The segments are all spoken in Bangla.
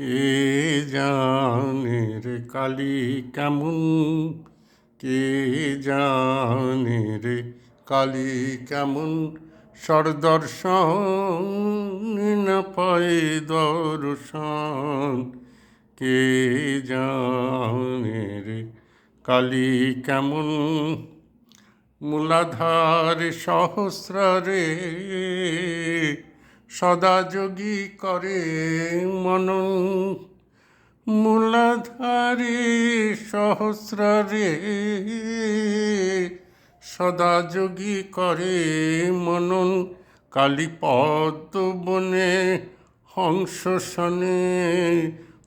কে জানে রে কালী কেমন, কে জানে রে কালী কেমন, সরদর্শন না পায় দর্শন। কে জানে রে কালী কেমন, মূলাধার সহস্রারে সদা যোগী করে মনন। মূলাধারে সহস্রারে সদা যোগী করে মনন। কালীপদ্ম বনে হংস শনে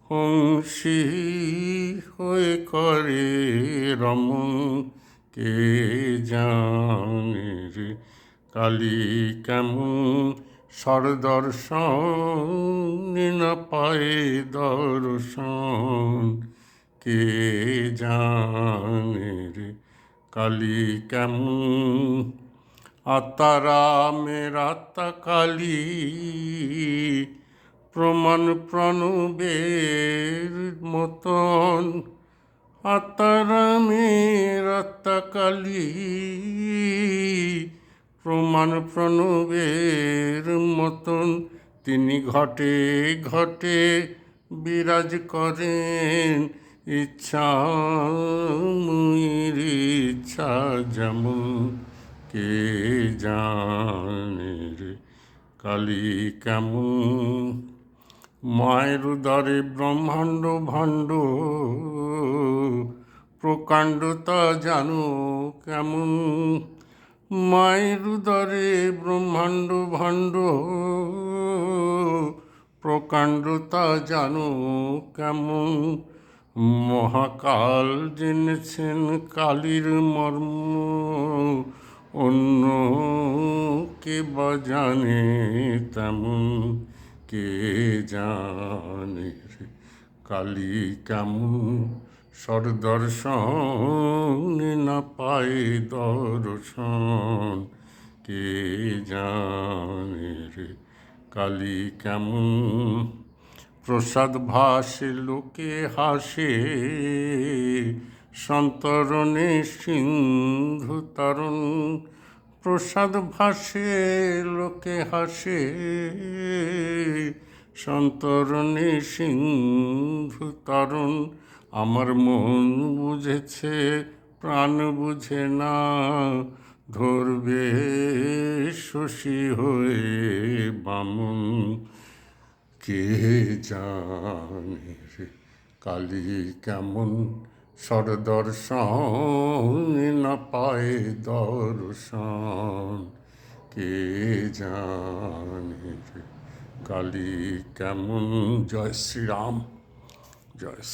হংসী হয়ে করে রমণ। কে জানে রে কালী কেমন, সরদর্শন না পায় দর্শন। কে জানে রে কালী কেমন, আত্মারামের আত্মা কালী প্রমাণ প্রণবের মতন। আত্মারামের আত্মা কালী প্রমাণ প্রণবের মতন। তিনি ঘটে ঘটে বিরাজ করেন, ইচ্ছা মুইর ইচ্ছা যেমন। কে জানে রে কালী কেমন, মায়ের উদরে ব্রহ্মাণ্ড ভাণ্ড প্রকাণ্ডতা জানো কেমন। মায়ের উদরে ব্রহ্মাণ্ড ভাণ্ড প্রকাণ্ডতা জানো কেমন। মহাকাল জেনেছেন কালীর মর্ম, অন্য কে বা জানে তেমন। কে জানে রে কালী কেমন, সরদর্শন না পায় দর্শন। কে জানে রে কালী কেমন, প্রসাদ ভাসে লোকে হাসে সন্তরণে সিন্ধু তরণ। প্রসাদ ভাসে লোকে হাসে সন্তরণে সিন্ধু তরণ। আমার মন বুঝেছে প্রাণ বুঝে না, ধরবে শশী হয়ে বামন। কে জানে রে কালী কেমন, সরদর্শন না পায় দর্শন। কে জানে রে কালী কেমন। জয় শ্রীরাম, জয় শ্রী।